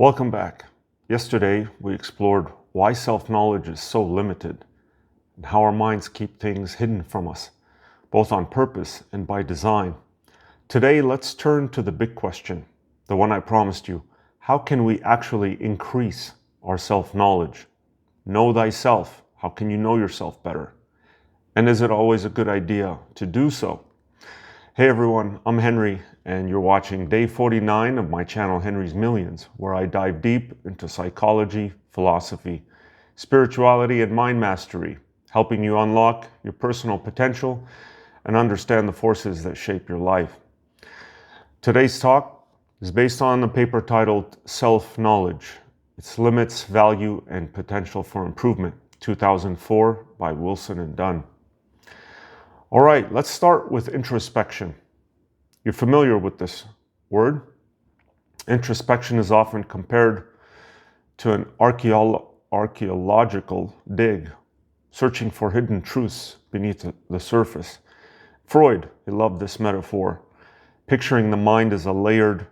Welcome back. Yesterday, we explored why self-knowledge is so limited and how our minds keep things hidden from us, both on purpose and by design. Today, let's turn to the big question, the one I promised you. How can we actually increase our self-knowledge? Know thyself. How can you know yourself better? And is it always a good idea to do so? Hey everyone, I'm Henry, and you're watching day 49 of my channel Henry's Millions, where I dive deep into psychology, philosophy, spirituality, and mind mastery, helping you unlock your personal potential and understand the forces that shape your life. Today's talk is based on a paper titled Self-Knowledge, Its Limits, Value, and Potential for Improvement, 2004 by Wilson and Dunn. All right, let's start with introspection. You're familiar with this word. Introspection is often compared to an archaeological dig, searching for hidden truths beneath the surface. Freud, he loved this metaphor, picturing the mind as layered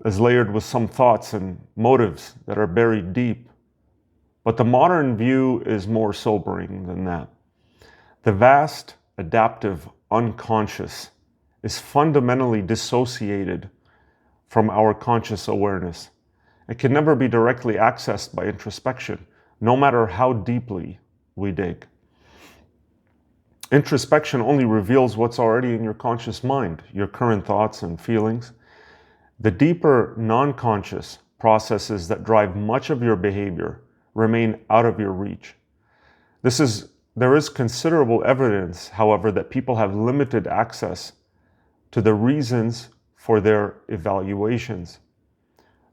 with some thoughts and motives that are buried deep. But the modern view is more sobering than that. The vast, adaptive unconscious is fundamentally dissociated from our conscious awareness. It can never be directly accessed by introspection, no matter how deeply we dig. Introspection only reveals what's already in your conscious mind, your current thoughts and feelings. The deeper non-conscious processes that drive much of your behavior remain out of your reach. There is considerable evidence, however, that people have limited access to the reasons for their evaluations.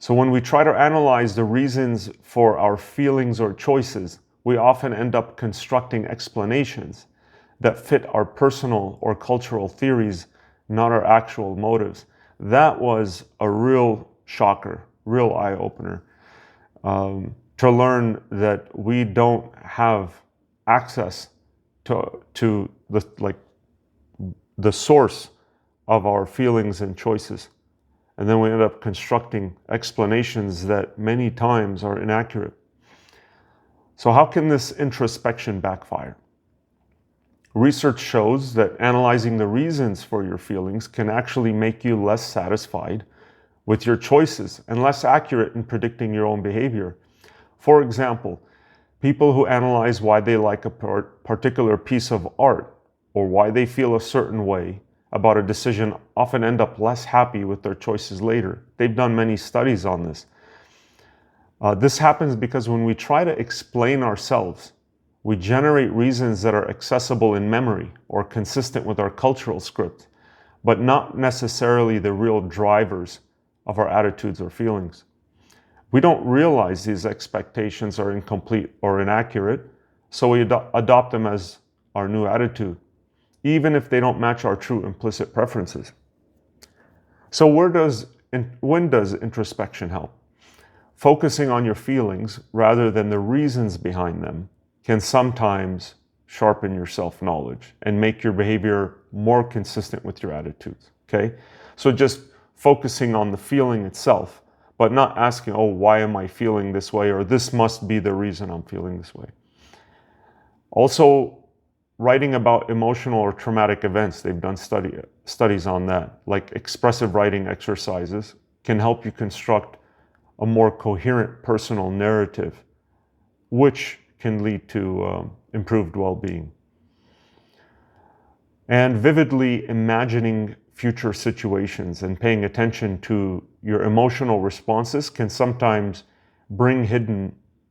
So when we try to analyze the reasons for our feelings or choices, we often end up constructing explanations that fit our personal or cultural theories, not our actual motives. That was a real shocker, real eye-opener, to learn that we don't have access to the source of our feelings and choices. And then we end up constructing explanations that many times are inaccurate. So how can this introspection backfire? Research shows that analyzing the reasons for your feelings can actually make you less satisfied with your choices and less accurate in predicting your own behavior. For example, people who analyze why they like a particular piece of art or why they feel a certain way about a decision often end up less happy with their choices later. They've done many studies on this. This happens because when we try to explain ourselves, we generate reasons that are accessible in memory or consistent with our cultural script, but not necessarily the real drivers of our attitudes or feelings. We don't realize these expectations are incomplete or inaccurate, so we adopt them as our new attitude, even if they don't match our true implicit preferences. So when does introspection help? Focusing on your feelings rather than the reasons behind them can sometimes sharpen your self-knowledge and make your behavior more consistent with your attitudes, okay? So just focusing on the feeling itself, but not asking, oh, why am I feeling this way? Or this must be the reason I'm feeling this way. Also, writing about emotional or traumatic events, they've done studies on that, like expressive writing exercises can help you construct a more coherent personal narrative, which can lead to improved well-being. And vividly imagining future situations and paying attention to your emotional responses can sometimes bring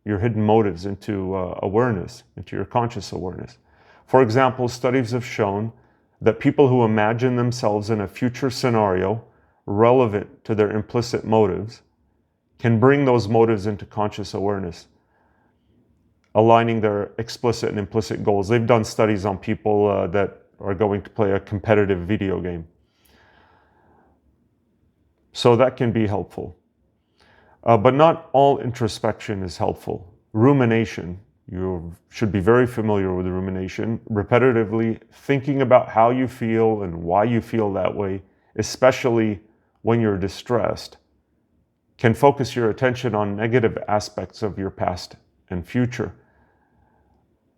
your hidden motives into awareness, into your conscious awareness. For example, studies have shown that people who imagine themselves in a future scenario relevant to their implicit motives can bring those motives into conscious awareness, aligning their explicit and implicit goals. They've done studies on people that are going to play a competitive video game. So that can be helpful. But not all introspection is helpful. Rumination, you should be very familiar with rumination. Repetitively thinking about how you feel and why you feel that way, especially when you're distressed, can focus your attention on negative aspects of your past and future.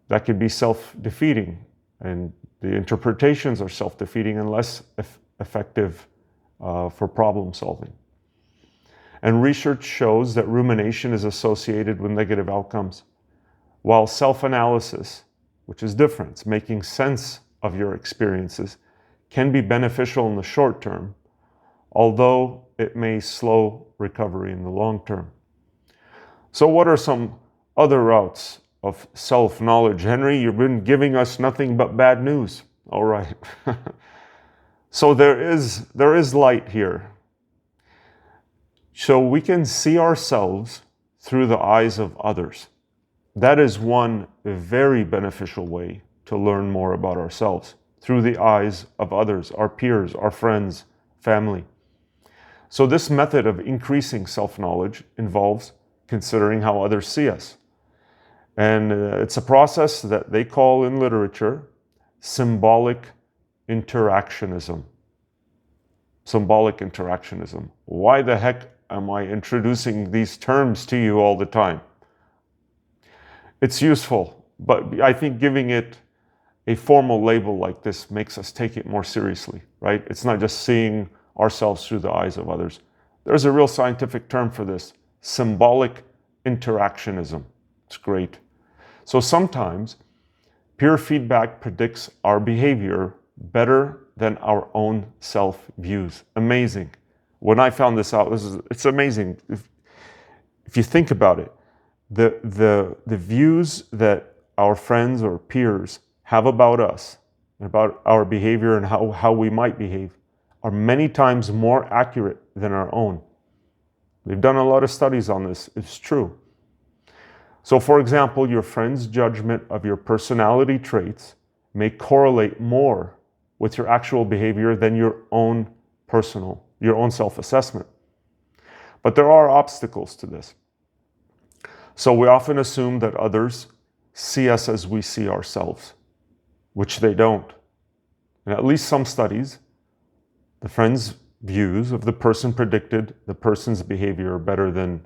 That could be self-defeating, and the interpretations are self-defeating and less effective for problem solving. And research shows that rumination is associated with negative outcomes, while self-analysis, which is different, it's making sense of your experiences, can be beneficial in the short term, although it may slow recovery in the long term. So what are some other routes of self-knowledge? Henry, you've been giving us nothing but bad news. All right. So there is light here. So we can see ourselves through the eyes of others. That is one very beneficial way to learn more about ourselves, through the eyes of others, our peers, our friends, family. So this method of increasing self-knowledge involves considering how others see us. And it's a process that they call in literature symbolic interactionism. Symbolic interactionism. Why the heck am I introducing these terms to you all the time? It's useful, but I think giving it a formal label like this makes us take it more seriously, right? It's not just seeing ourselves through the eyes of others. There's a real scientific term for this, symbolic interactionism. It's great. So sometimes peer feedback predicts our behavior better than our own self-views. Amazing. When I found this out, it's amazing. If you think about it, the views that our friends or peers have about us, about our behavior and how we might behave, are many times more accurate than our own. They've done a lot of studies on this. It's true. So for example, your friend's judgment of your personality traits may correlate more with your actual behavior than your own self-assessment. But there are obstacles to this. So we often assume that others see us as we see ourselves, which they don't. In at least some studies, the friend's views of the person predicted the person's behavior better than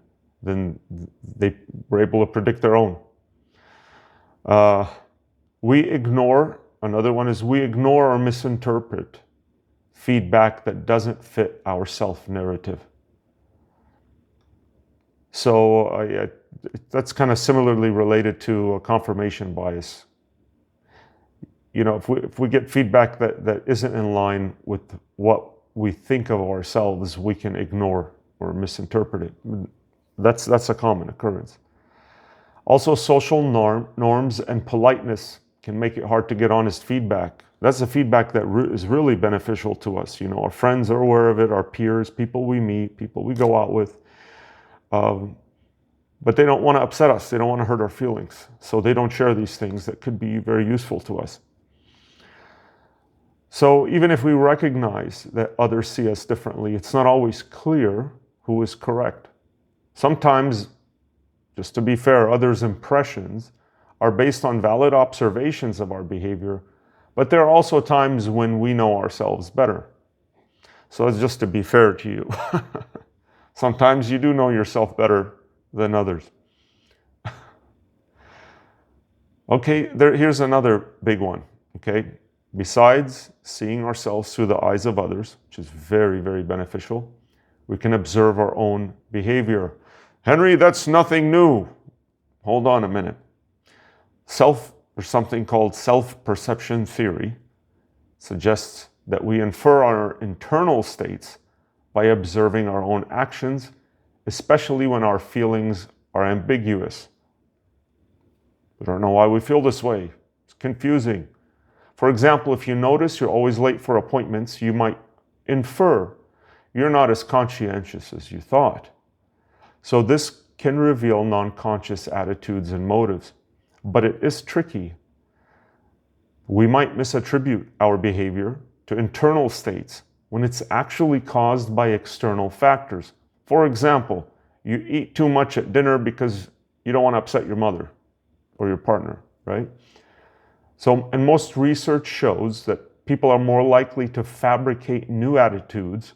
they were able to predict their own. Another one is we ignore or misinterpret feedback that doesn't fit our self-narrative. So that's kind of similarly related to a confirmation bias. You know, if we get feedback that isn't in line with what we think of ourselves, we can ignore or misinterpret it. That's a common occurrence. Also, social norms and politeness can make it hard to get honest feedback. That's the feedback that is really beneficial to us. You know, our friends are aware of it, our peers, people we meet, people we go out with. But they don't want to upset us. They don't want to hurt our feelings. So they don't share these things that could be very useful to us. So even if we recognize that others see us differently, it's not always clear who is correct. Sometimes, just to be fair, others' impressions are based on valid observations of our behavior, but there are also times when we know ourselves better. So that's just to be fair to you. Sometimes you do know yourself better than others. Okay, here's another big one, okay? Besides seeing ourselves through the eyes of others, which is very, very beneficial, we can observe our own behavior. Henry, that's nothing new. Hold on a minute. There's something called self-perception theory suggests that we infer our internal states by observing our own actions, especially when our feelings are ambiguous. We don't know why we feel this way. It's confusing. For example, if you notice you're always late for appointments, you might infer you're not as conscientious as you thought. So this can reveal non-conscious attitudes and motives, but it is tricky. We might misattribute our behavior to internal states when it's actually caused by external factors. For example, you eat too much at dinner because you don't want to upset your mother or your partner, right? So, and most research shows that people are more likely to fabricate new attitudes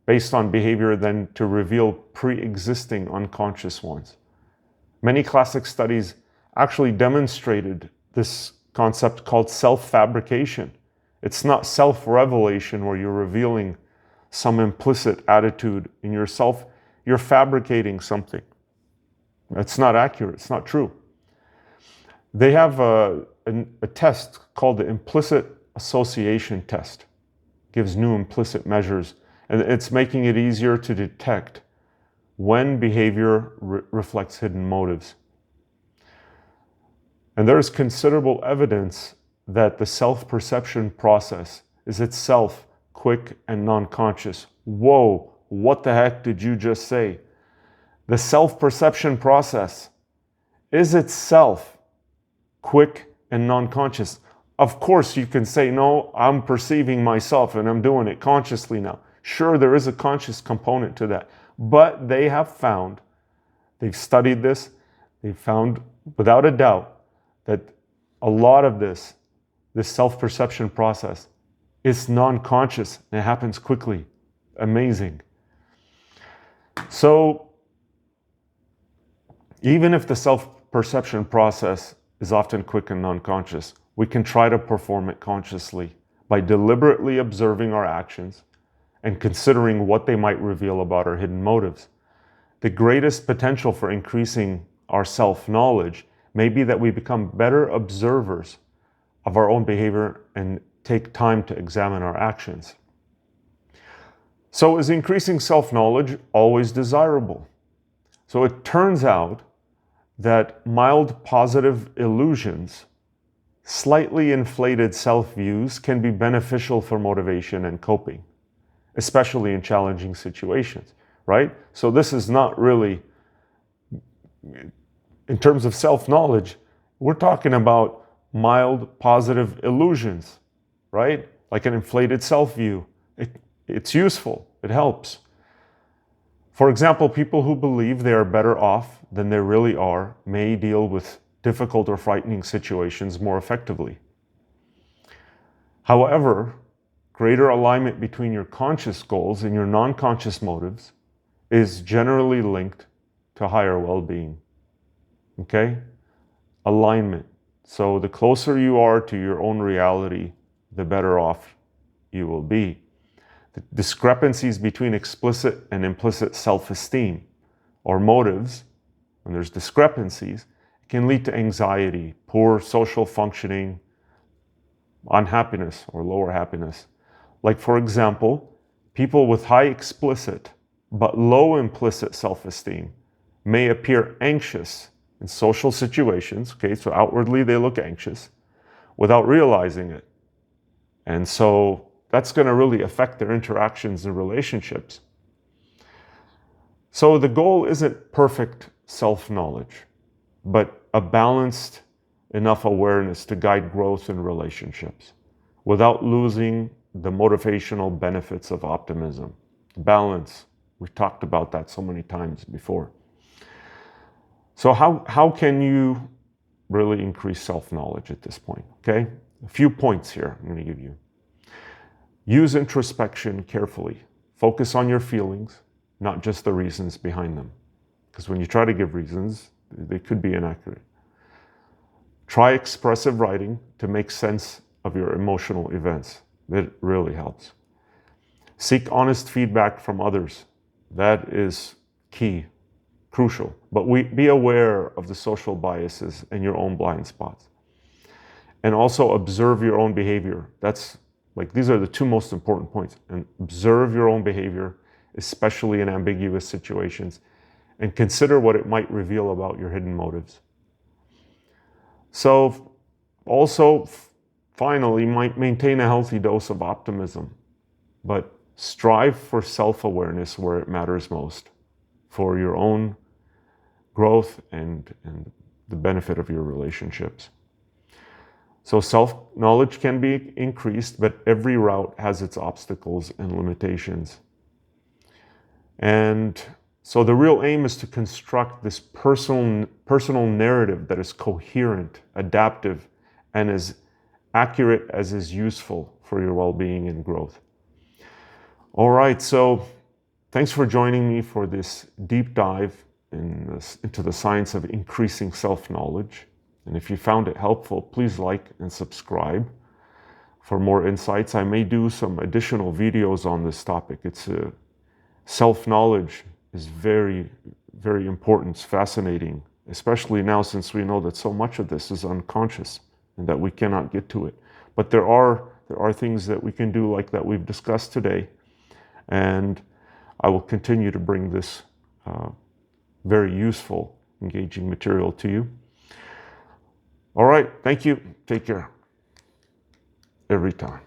based on behavior than to reveal pre-existing unconscious ones. Many classic studies actually demonstrated this concept called self-fabrication. It's not self-revelation where you're revealing some implicit attitude in yourself. You're fabricating something. That's not accurate. It's not true. They have a test called the implicit association test. Gives new implicit measures, and it's making it easier to detect when behavior reflects hidden motives. And there is considerable evidence that the self-perception process is itself quick and non-conscious. Whoa, what the heck did you just say? The self-perception process is itself quick and non-conscious. Of course, you can say, no, I'm perceiving myself and I'm doing it consciously now. Sure, there is a conscious component to that. But they have found, they've studied this, they've found without a doubt that a lot of this self-perception process is non-conscious and it happens quickly. Amazing. So, even if the self-perception process is often quick and non-conscious, we can try to perform it consciously by deliberately observing our actions and considering what they might reveal about our hidden motives. The greatest potential for increasing our self-knowledge may be that we become better observers of our own behavior and take time to examine our actions. So, is increasing self-knowledge always desirable? So it turns out that mild positive illusions, slightly inflated self-views can be beneficial for motivation and coping, especially in challenging situations, right? So this is not really, in terms of self-knowledge, we're talking about mild positive illusions, right? Like an inflated self-view. It's useful, it helps. For example, people who believe they are better off than they really are may deal with difficult or frightening situations more effectively. However, greater alignment between your conscious goals and your non-conscious motives is generally linked to higher well-being. Okay? Alignment. So the closer you are to your own reality, the better off you will be. The discrepancies between explicit and implicit self-esteem or motives, when there's discrepancies, it can lead to anxiety, poor social functioning, unhappiness or lower happiness. Like, for example, people with high explicit but low implicit self-esteem may appear anxious in social situations, okay, so outwardly they look anxious without realizing it. And so that's going to really affect their interactions and relationships. So the goal isn't perfect self-knowledge, but a balanced enough awareness to guide growth in relationships without losing the motivational benefits of optimism. Balance. We've talked about that so many times before. So how can you really increase self-knowledge at this point? Okay? A few points here I'm going to give you. Use introspection carefully. Focus on your feelings, not just the reasons behind them. Because when you try to give reasons, they could be inaccurate. Try expressive writing to make sense of your emotional events. It really helps. Seek honest feedback from others. That is key, crucial. But be aware of the social biases and your own blind spots. And also observe your own behavior. These are the two most important points. And observe your own behavior, especially in ambiguous situations, and consider what it might reveal about your hidden motives. So, also, finally, maintain a healthy dose of optimism, but strive for self-awareness where it matters most, for your own growth and the benefit of your relationships. So self-knowledge can be increased, but every route has its obstacles and limitations. And so the real aim is to construct this personal narrative that is coherent, adaptive, and as accurate as is useful for your well-being and growth. All right, so Thanks for joining me for this deep dive into the science of increasing self-knowledge. And if you found it helpful, please like and subscribe. For more insights, I may do some additional videos on this topic. Self-knowledge is very, very important. It's fascinating, especially now since we know that so much of this is unconscious and that we cannot get to it. But there are things that we can do like that we've discussed today. And I will continue to bring this very useful, engaging material to you. All right, thank you. Take care. Every time.